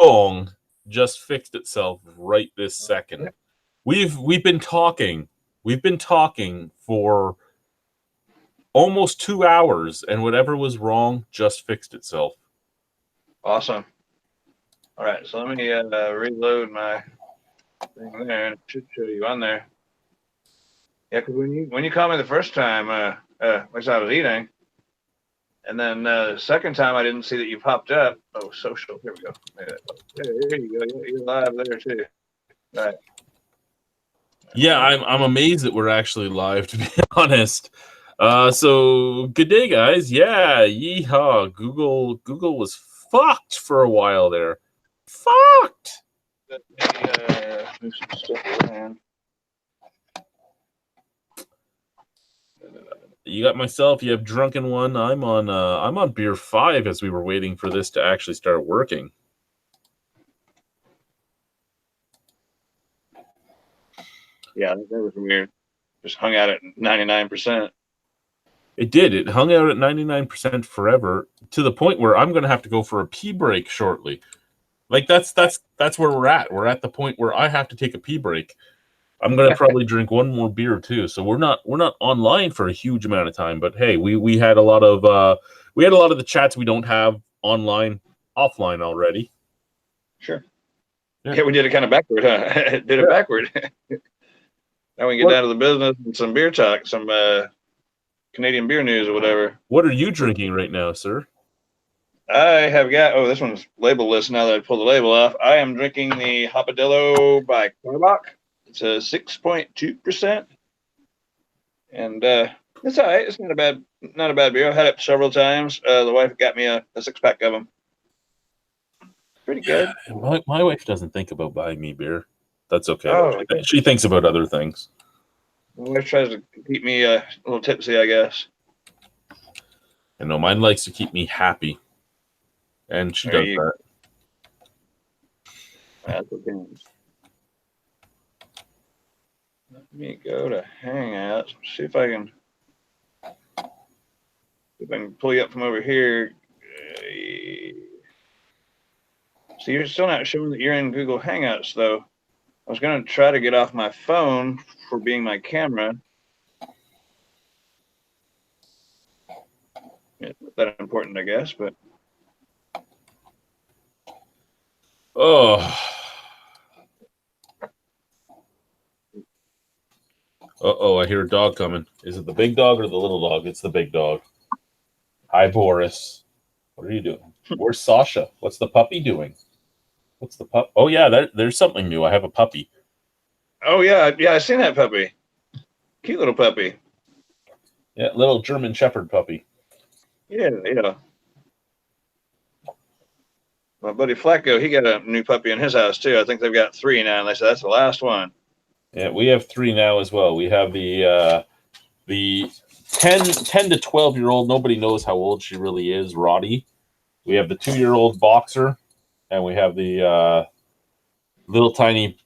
phone just fixed itself right this second. We've been talking. We've been talking for almost 2 hours, and whatever was wrong just fixed itself. Awesome. All right, so let me reload my thing there, and it should show you on there. Yeah, because when you called me the first time, which I was eating, and then the second time I didn't see that you popped up. Oh, social. Here we go. There you go. You're live there too. All right. Yeah, I'm amazed that we're actually live, to be honest. So good day, guys. Yeah, yeehaw. Google was fucked for a while there. Fucked. Move some stuff around. You got myself. You have Drunken One. I'm on beer 5 as we were waiting for this to actually start working. Yeah, that was weird. Just hung out at 99%. It did. It hung out at 99% forever, to the point where I'm going to have to go for a pee break shortly. Like that's where we're at. We're at the point where I have to take a pee break. I'm going to probably drink one more beer too. So we're not online for a huge amount of time, but hey, we had a lot of the chats we don't have offline already. Sure. Yeah, we did it kind of backward, huh? Did it backward. Now we can get down to the business and some beer talk, some Canadian beer news or whatever. What are you drinking right now, sir? I have got, this one's label-less now that I pulled the label off. I am drinking the Hopadillo by Carbach. It's a 6.2%. And it's all right. It's not a bad beer. I've had it several times. The wife got me a 6-pack of them. Pretty good. My wife doesn't think about buying me beer. That's okay. Oh, she thinks about other things. My wife tries to keep me a little tipsy, I guess. I know mine likes to keep me happy, and she does that. That's okay. Let me go to Hangouts. See if I can pull you up from over here. So you're still not showing that you're in Google Hangouts, though. I was going to try to get off my phone for being my camera. It's not that important, I guess, but. Oh. Uh-oh, I hear a dog coming. Is it the big dog or the little dog? It's the big dog. Hi, Boris. What are you doing? Where's Sasha? What's the puppy doing? What's the pup? Oh, yeah, there's something new. I have a puppy. Oh, yeah, I seen that puppy. Cute little puppy. Yeah, little German Shepherd puppy. Yeah. My buddy Flacco, he got a new puppy in his house, too. I think they've got 3 now, and they said that's the last one. Yeah, we have 3 now as well. We have the 10 to 12-year-old, nobody knows how old she really is, Roddy. We have the 2-year-old Boxer, and we have the little tiny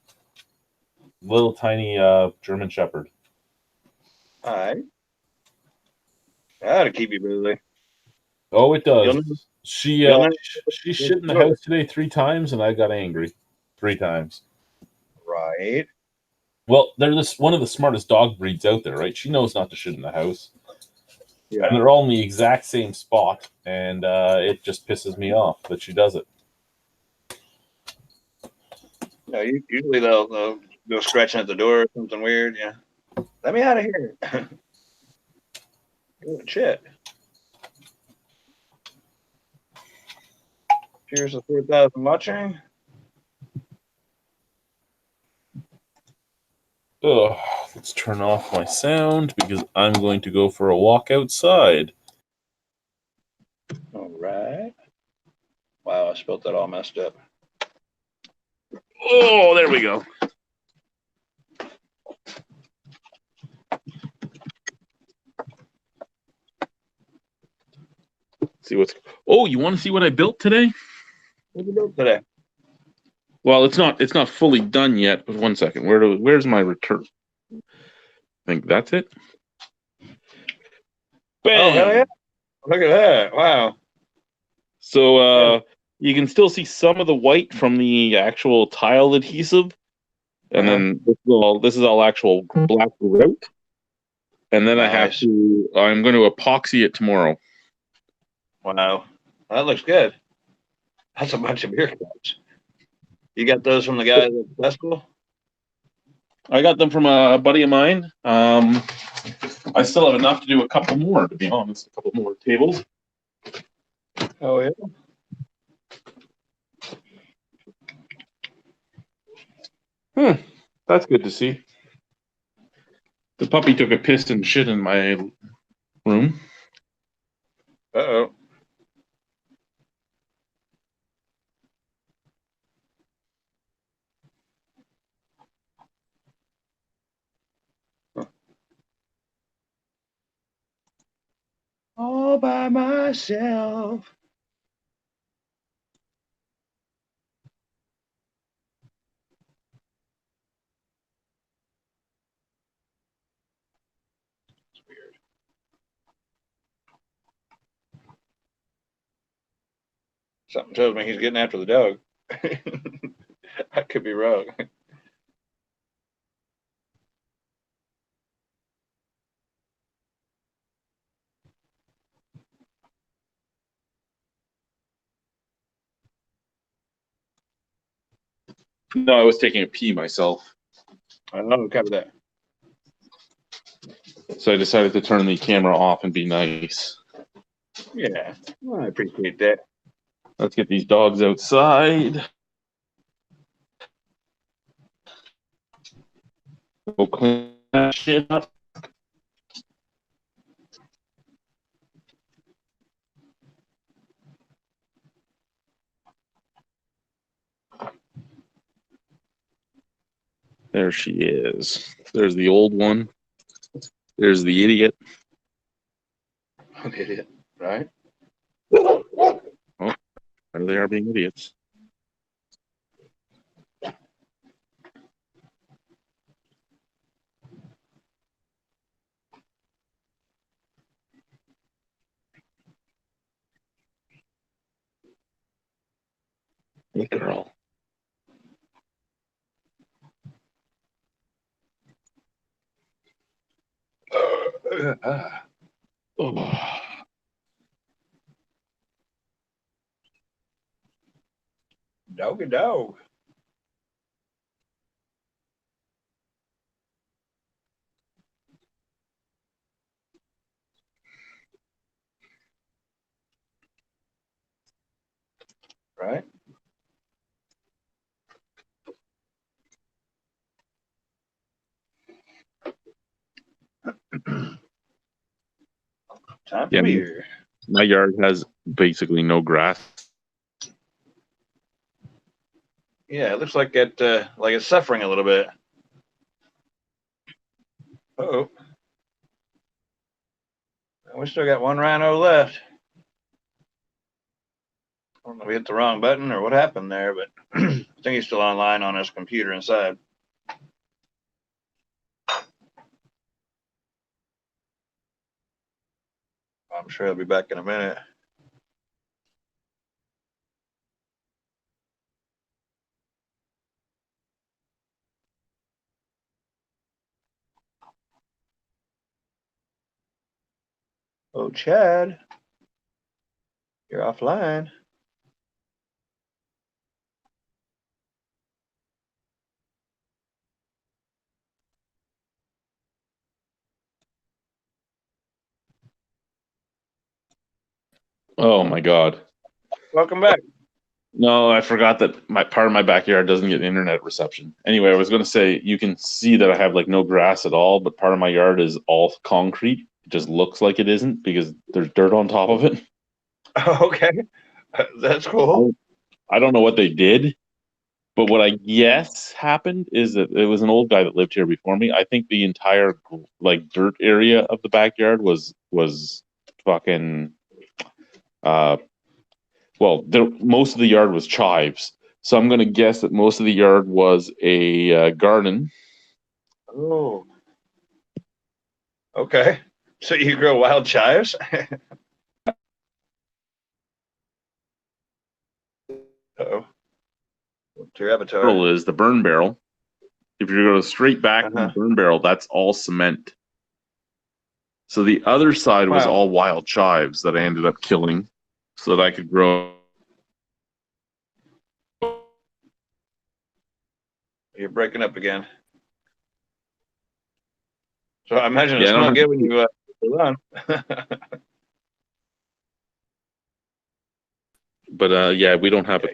German Shepherd. All right. That'll keep you busy. Oh, it does. She shit in the house today 3 times, and I got angry 3 times. Right. Well, they're one of the smartest dog breeds out there, right? She knows not to shit in the house. Yeah. And they're all in the exact same spot, and it just pisses me off that she does it. No, usually they'll go scratching at the door or something weird. Yeah. Let me out of here. Oh, shit. Cheers to 4,000 watching. Oh, let's turn off my sound because I'm going to go for a walk outside. All right. Wow, I spelled that all messed up. Oh, there we go. See what's. Oh, you want to see what I built today? What did you build today? Well, it's not fully done yet. But 1 second. Where's my return? I think that's it. Bam! Oh, hell yeah! Look at that! Wow. So You can still see some of the white from the actual tile adhesive, and then this is all actual black grout. And then Nice. I'm going to epoxy it tomorrow. Wow, that looks good. That's a bunch of beer cups. You got those from the guy at the festival? I got them from a buddy of mine. I still have enough to do a couple more, to be honest. A couple more tables. Oh yeah. That's good to see. The puppy took a piss and shit in my room. Uh-oh. All by myself. It's weird. Something tells me he's getting after the dog. I could be wrong. No, I was taking a pee myself. I don't know, cover that. So I decided to turn the camera off and be nice. Yeah, well, I appreciate that. Let's get these dogs outside. Go clean that shit up. There she is. There's the old one. There's the idiot. An idiot, right? Oh, there they are being idiots. Hey, girl. Oh. Doggy dog. Right? Time for Yeah, beer. my yard has basically no grass. Yeah, it looks like it's suffering a little bit. Uh-oh. We still got one rhino left. I don't know if we hit the wrong button or what happened there, but I think he's still online on his computer inside. I'm sure he'll be back in a minute. Oh, Chad, you're offline. Oh my god. Welcome back. No, I forgot that my part of my backyard doesn't get internet reception. Anyway, I was going to say you can see that I have like no grass at all, but part of my yard is all concrete. It just looks like it isn't because there's dirt on top of it. Okay, that's cool. I don't know what they did, but what I guess happened is that it was an old guy that lived here before me. I think the entire like dirt area of the backyard was fucking most of the yard was chives. So I'm going to guess that most of the yard was a garden. Oh, okay. So you grow wild chives? to your avatar. barrel is the burn barrel. If you go straight back from the Uh-huh. burn barrel, that's all cement. So the other side was Wow. all wild chives that I ended up killing so that I could grow. You're breaking up again. So I imagine Yeah, it's I don't not have giving you a run. But yeah, we don't have a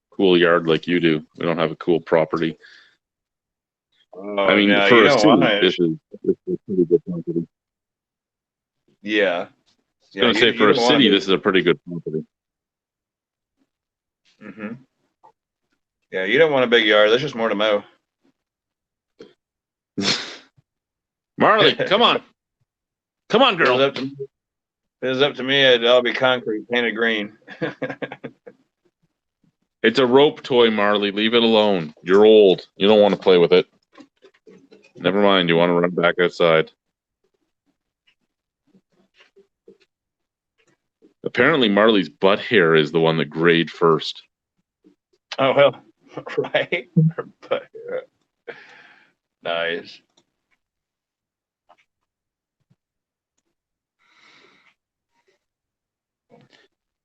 cool yard like you do. We don't have a cool property. Oh, I mean, yeah, for you a know city, why? this is a pretty good property. Yeah. I was Yeah, going to say, for a don't wanna city, be- this is a pretty good property. Mhm. Yeah, you don't want a big yard. That's just more to mow. Marley, come on. Come on, If it was girl. up to me, if it was up to me, it'd all be concrete painted green. It's a rope toy, Marley. Leave it alone. You're old. You don't want to play with it. Never mind. You want to run back outside. Apparently, Marley's butt hair is the one that grayed first. Oh, well, right? But, nice.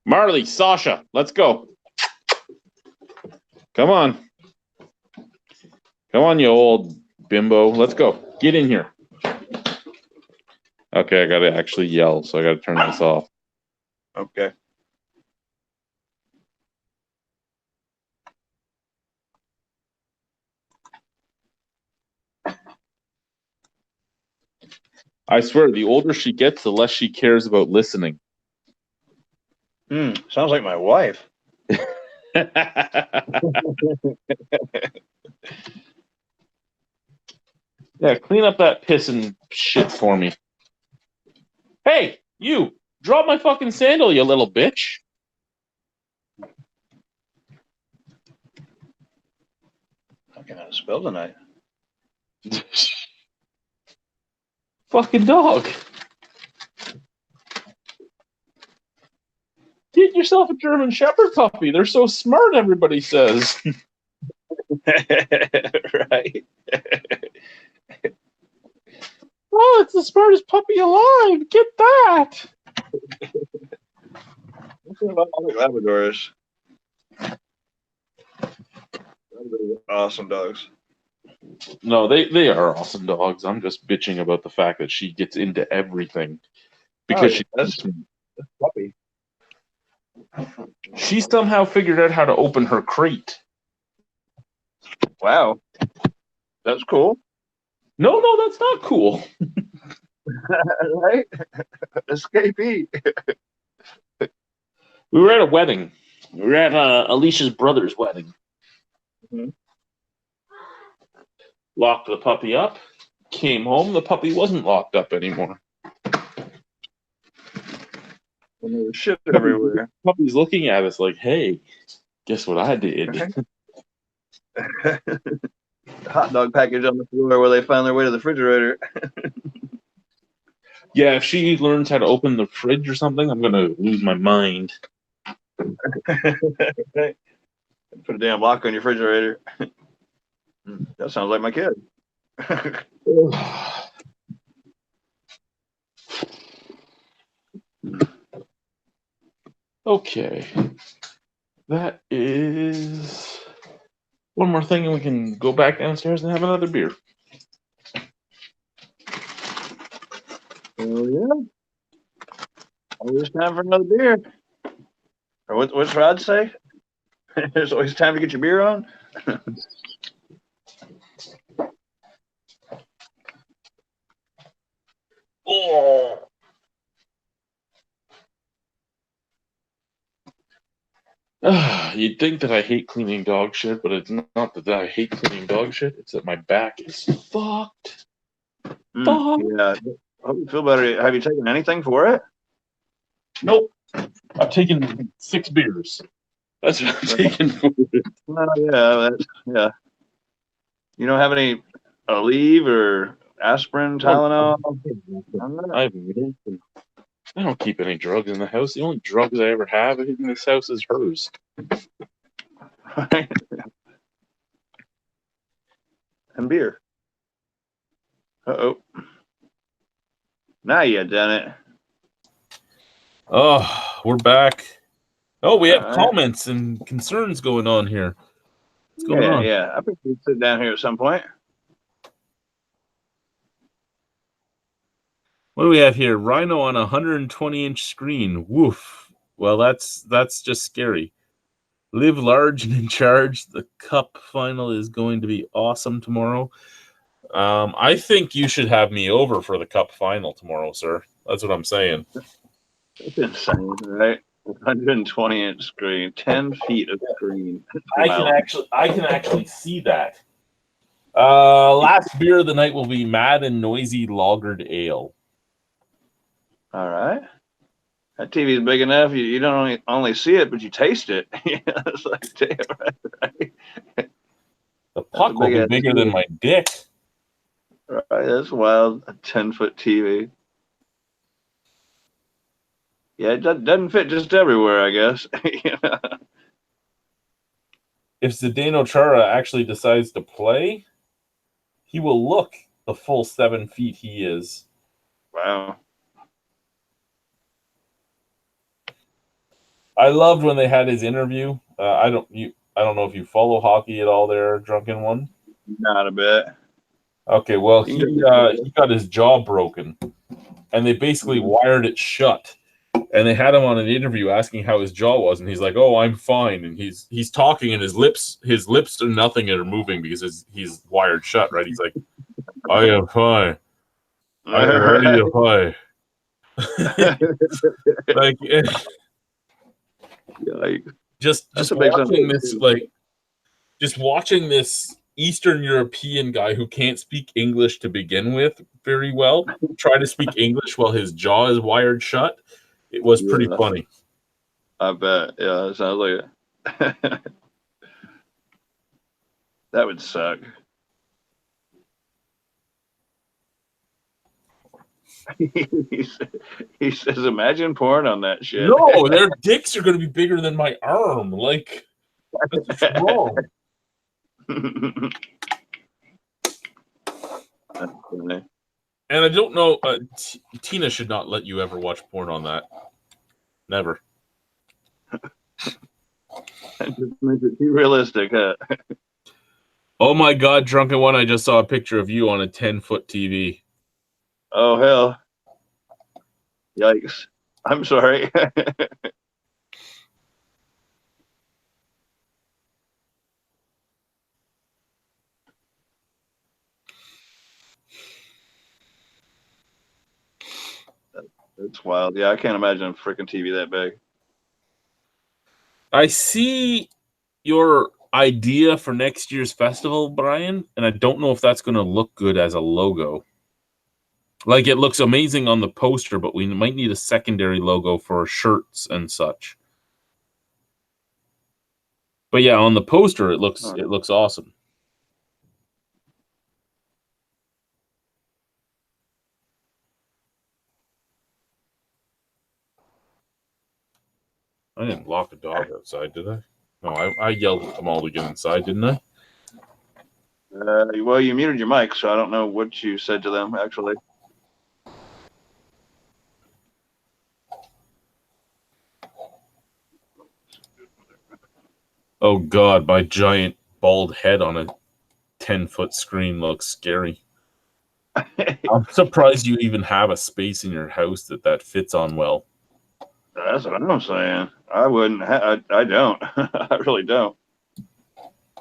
Marley, Sasha, let's go. Come on. Come on, you old bimbo. Let's go. Get in here. Okay, I got to actually yell, so I got to turn this off. Okay. I swear, the older she gets, the less she cares about listening. Sounds like my wife. Yeah, clean up that piss and shit for me. Hey, you! Drop my fucking sandal, you little bitch! I cannot spell tonight. Fucking dog! Get yourself a German Shepherd puppy. They're so smart, everybody says. Right. Oh, it's the smartest puppy alive. Get that. What's about Labradors? Labradors are awesome dogs. No, they are awesome dogs. I'm just bitching about the fact that she gets into everything because That's puppy. she somehow figured out how to open her crate. Wow. That's cool. No, that's not cool. Right? Escapee. We were at a wedding. We were at Alicia's brother's wedding. Mhm. Locked the puppy up. Came home. The puppy wasn't locked up anymore. And there was shit everywhere. Puppy's looking at us like, "Hey, guess what I did?" Hot dog package on the floor where they found their way to the refrigerator. Yeah, if she learns how to open the fridge or something, I'm gonna lose my mind. Right. Put a damn lock on your refrigerator. That sounds like my kid. Okay. That is one more thing, and we can go back downstairs and have another beer. Oh yeah. Always time for another beer. Or what's Rod say? There's always time to get your beer on. Oh. You'd think that I hate cleaning dog shit, but it's not that I hate cleaning dog shit. It's that my back is fucked. Fucked. Yeah. I hope you feel better. Have you taken anything for it? Nope. I've taken 6 beers. That's what I'm taking for it. Yeah. You don't have any Aleve or aspirin, Tylenol? I don't keep any drugs in the house. The only drugs I ever have in this house is hers. fucking beer. Uh-oh. Now you done it. Oh, we're back. Oh, we have All right. comments and concerns going on here. What's going on? Yeah. I think we sit down here at some point. What do we have here? Rhino on a 120-inch screen. Woof. Well, that's just scary. Live large and in charge. The cup final is going to be awesome tomorrow. I think you should have me over for the cup final tomorrow, sir. That's what I'm saying. That's insane, right? 120-inch screen, 10 feet of screen. I can actually see that. Last beer of the night will be Mad and Noisy Lagered Ale. All right. That TV is big enough. You don't only see it, but you taste it. It's like, damn, right? The puck will be bigger than my dick. Right, that's wild. A 10-foot TV. Yeah, it doesn't fit just everywhere, I guess. If Zdeno Chara actually decides to play, he will look the full 7 feet he is. Wow. I loved when they had his interview. I don't know if you follow hockey at all there, Drunken One. Not a bit. Okay, well, he got his jaw broken, and they basically wired it shut. And they had him on an interview asking how his jaw was, and he's like, "Oh, I'm fine." And he's talking, and his lips are nothing are moving because he's wired shut, right? He's like, "I am fine. I am ready to play." Like, just watching this, just watching this Eastern European guy who can't speak English to begin with very well try to speak English while his jaw is wired shut. It was pretty funny. I bet. Yeah, it sounds like it. That would suck. he says, imagine porn on that shit. No, their dicks are going to be bigger than my arm. Like, that's wrong. That's funny. And I don't know, Tina should not let you ever watch porn on that. Never. That just makes it too realistic, huh? Oh my God, Drunken One, I just saw a picture of you on a 10-foot TV. Oh, hell. Yikes. I'm sorry. That's wild. Yeah, I can't imagine a freaking TV that big. I see your idea for next year's festival, Brian, and I don't know if that's going to look good as a logo. Like, it looks amazing on the poster, but we might need a secondary logo for shirts and such. But yeah, on the poster, it looks awesome. I didn't lock a dog outside, did I? No, I yelled at them all to get inside, didn't I? Well, you muted your mic, so I don't know what you said to them, actually. Oh, God, my giant bald head on a 10-foot screen looks scary. I'm surprised you even have a space in your house that fits on well. That's what I'm saying. I wouldn't. I don't. I really don't.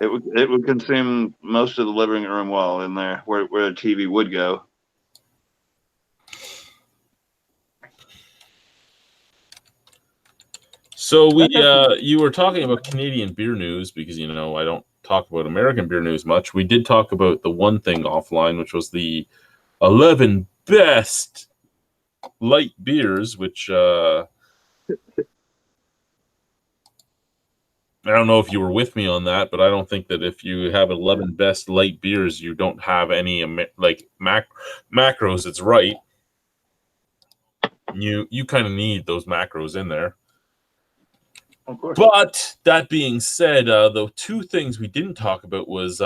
It would consume most of the living room wall in there, where the TV would go. So you were talking about Canadian beer news because I don't talk about American beer news much. We did talk about the one thing offline, which was the 11 best light beers, which I don't know if you were with me on that, but I don't think that if you have 11 best light beers, you don't have any macros. It's right. You kind of need those macros in there. Of course. But that being said, the two things we didn't talk about was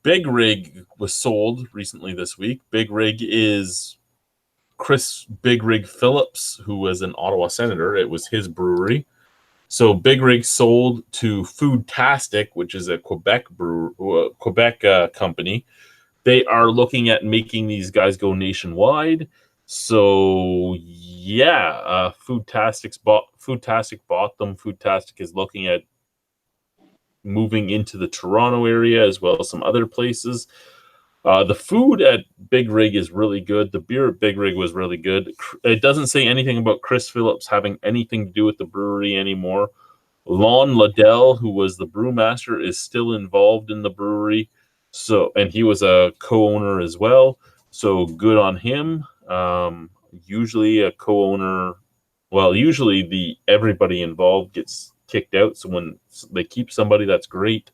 Big Rig was sold recently this week. Big Rig is Chris Big Rig Phillips, who was an Ottawa senator. It was his brewery. So Big Rig sold to Foodtastic, which is a Quebec company. They are looking at making these guys go nationwide. So yeah, Foodtastic bought them. Foodtastic is looking at moving into the Toronto area as well as some other places. The food at Big Rig is really good. The beer at Big Rig was really good. It doesn't say anything about Chris Phillips having anything to do with the brewery anymore. Lon Liddell, who was the brewmaster, is still involved in the brewery. And he was a co-owner as well. So good on him. Usually a co-owner, usually everybody involved gets kicked out. So when they keep somebody, that's great.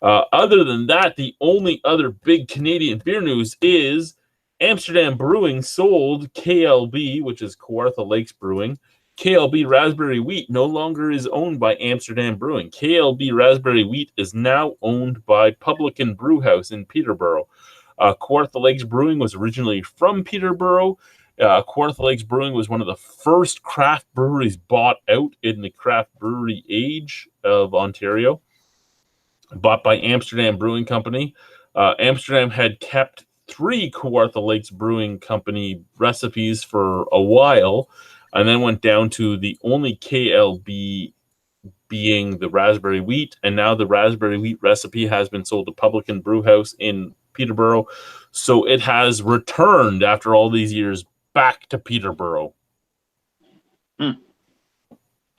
Other than that, the only other big Canadian beer news is Amsterdam Brewing sold KLB, which is Kawartha Lakes Brewing. KLB Raspberry Wheat no longer is owned by Amsterdam Brewing. KLB Raspberry Wheat is now owned by Publican Brewhouse in Peterborough. Kawartha Lakes Brewing was originally from Peterborough. Kawartha Lakes Brewing was one of the first craft breweries bought out in the craft brewery age of Ontario. Bought by Amsterdam Brewing Company. Amsterdam had kept 3 Kawartha Lakes Brewing Company recipes for a while, and then went down to the only KLB being the raspberry wheat, and now the raspberry wheat recipe has been sold to Publican Brewhouse in Peterborough, so it has returned after all these years back to Peterborough. I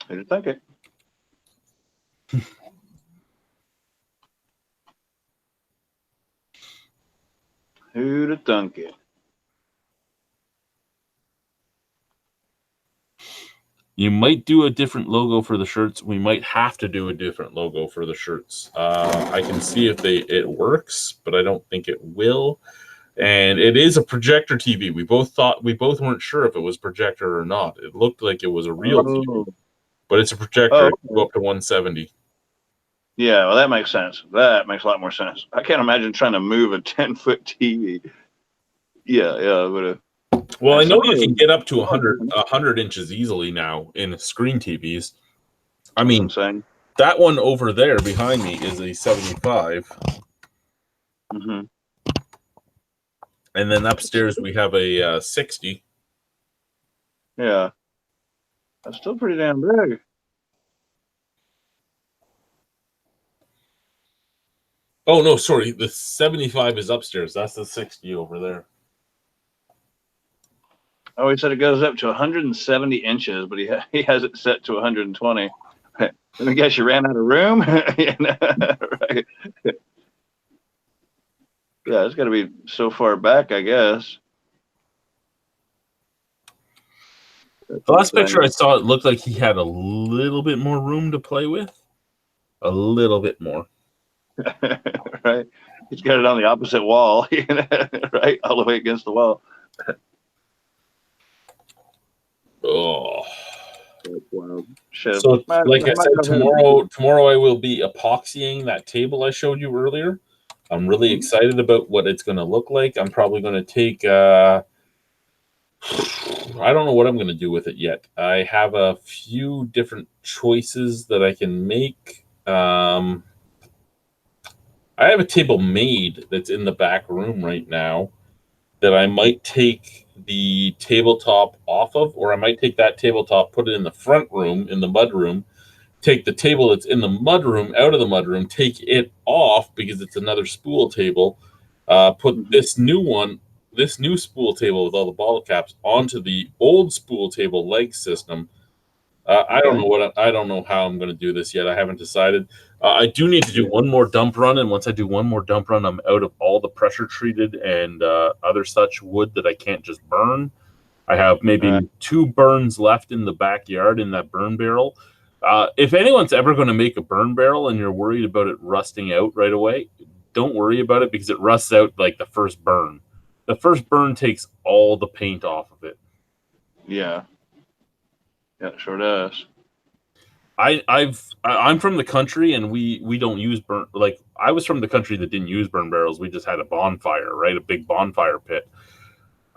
didn't think it. Who'd have thunk it? You might do a different logo for the shirts. We might have to do a different logo for the shirts. I can see if it works, but I don't think it will. And it is a projector TV. We both weren't sure if it was projector or not. It looked like it was a real TV, but it's a projector. Oh, It can go up to 170. Yeah, well, that makes sense. That makes a lot more sense. I can't imagine trying to move a 10-foot TV. Yeah, it would have. Well, I know you can get up to 100 inches easily now in screen TVs. I mean, that one over there behind me is a 75. Mm-hmm. And then upstairs we have a 60. Yeah. That's still pretty damn big. Oh, no, sorry. The 75 is upstairs. That's the 60 over there. Oh, he said it goes up to 170 inches, but he has it set to 120. Let me guess, you ran out of room? Right. Yeah, it's got to be so far back, I guess. The last picture I saw, it looked like he had a little bit more room to play with. A little bit more. Right. He's got it on the opposite wall, right? All the way against the wall. Oh. That's wild. Shit. So, like I said, tomorrow I will be epoxying that table I showed you earlier. I'm really excited about what it's going to look like. I'm probably going to take... I don't know what I'm going to do with it yet. I have a few different choices that I can make. I have a table made that's in the back room right now that I might take the tabletop off of, or I might take that tabletop, put it in the front room, in the mud room, take the table that's in the mud room out of the mud room, take it off because it's another spool table, put this new spool table with all the bottle caps onto the old spool table leg system. I don't know how I'm going to do this yet. I haven't decided. I do need to do one more dump run, and once I do one more dump run, I'm out of all the pressure treated and other such wood that I can't just burn. I have maybe 2 burns left in the backyard in that burn barrel. If anyone's ever going to make a burn barrel and you're worried about it rusting out right away, don't worry about it because it rusts out like the first burn. The first burn takes all the paint off of it. Yeah. Yeah, it sure does. I'm from the country, and we don't use burn. Like, I was from the country that didn't use burn barrels. We just had a bonfire, right? A big bonfire pit.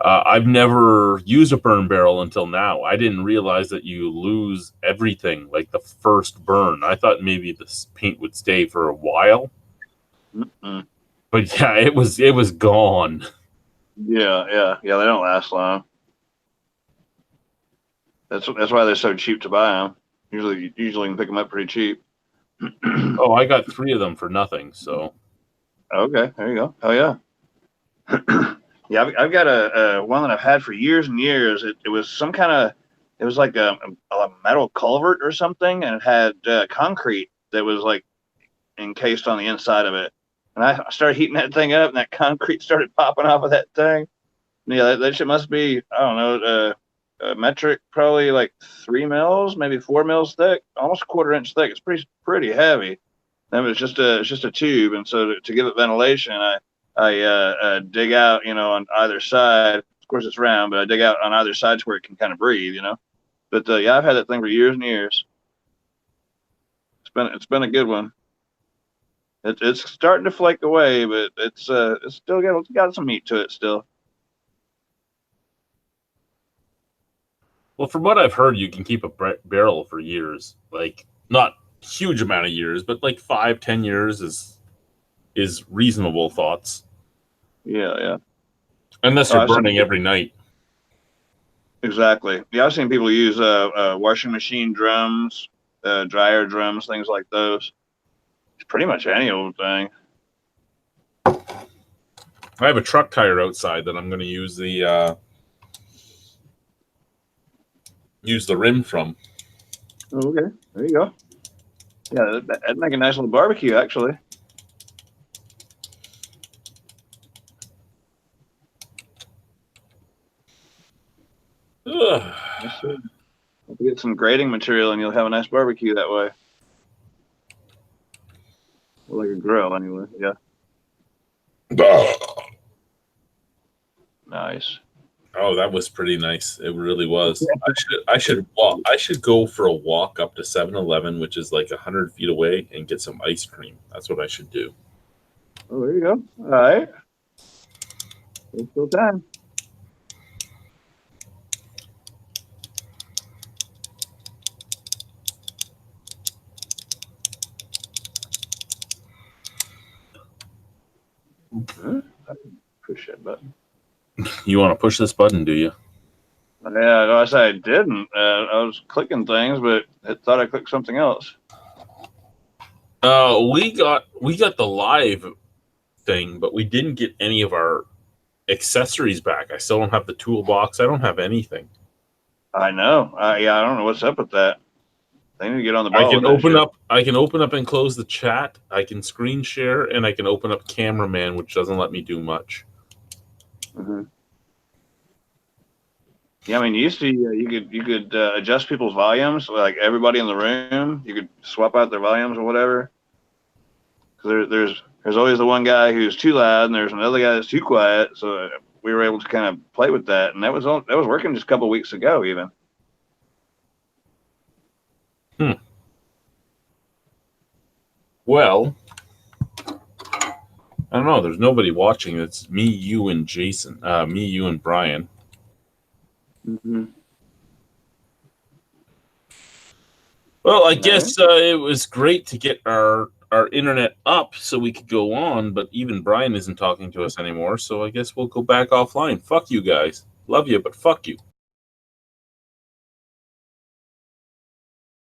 I've never used a burn barrel until now. I didn't realize that you lose everything, like the first burn. I thought maybe this paint would stay for a while, but yeah, it was gone. Yeah. They don't last long. That's why they're so cheap to buy them. Usually you can pick them up pretty cheap. Oh, I got 3 of them for nothing. So okay, there you go. Oh yeah. Yeah, I've got a one that I've had for years and years. It was some kind of, it was like a metal culvert or something, and it had concrete that was like encased on the inside of it. And I started heating that thing up, and that concrete started popping off of that thing. And yeah, that shit must be, I don't know, metric, probably like 3 mils, maybe 4 mils thick, almost a 1/4 inch thick. It's pretty heavy. And it's just a tube, and so to give it ventilation, I dig out, on either side. Of course, it's round, but I dig out on either side to where it can kind of breathe, But yeah, I've had that thing for years and years. It's been a good one. It's starting to flake away, but it's still got some meat to it still. well, from what I've heard, you can keep a barrel for years. Like, not huge amount of years, but like 5-10 years is reasonable thoughts. Yeah. Unless you're burning every night. Exactly. Yeah, I've seen people use washing machine drums, dryer drums, things like those. It's pretty much any old thing. I have a truck tire outside that I'm going to use the rim from. Oh, okay, there you go. Yeah, that'd make a nice little barbecue, actually. Yes, sir. Get some grating material, and you'll have a nice barbecue that way. Or like a grill, anyway. Yeah. Nice. Oh, that was pretty nice. It really was. I should go for a walk up to 7-Eleven, which is like 100 feet away, and get some ice cream. That's what I should do. Oh, there you go. All right. There's still time. Push that button. You want to push this button, do you? Yeah, no, I said I didn't. I was clicking things, but it thought I clicked something else. We got the live thing, but we didn't get any of our accessories back. I still don't have the toolbox. I don't have anything. I know. Yeah, I don't know what's up with that. They need to get on the ball. I can open up and close the chat. I can screen share, and I can open up Cameraman, which doesn't let me do much. Mm-hmm. Yeah, I mean, you could adjust people's volumes, like everybody in the room. You could swap out their volumes or whatever. Because there's always the one guy who's too loud, and there's another guy that's too quiet. So we were able to kind of play with that, and that was working just a couple of weeks ago, even. Well, I don't know. There's nobody watching. It's me, you, and Jason. Me, you, and Brian. Mm-hmm. Well, I guess it was great to get our internet up so we could go on, but even Brian isn't talking to us anymore, so I guess we'll go back offline. Fuck you guys. Love you, but fuck you.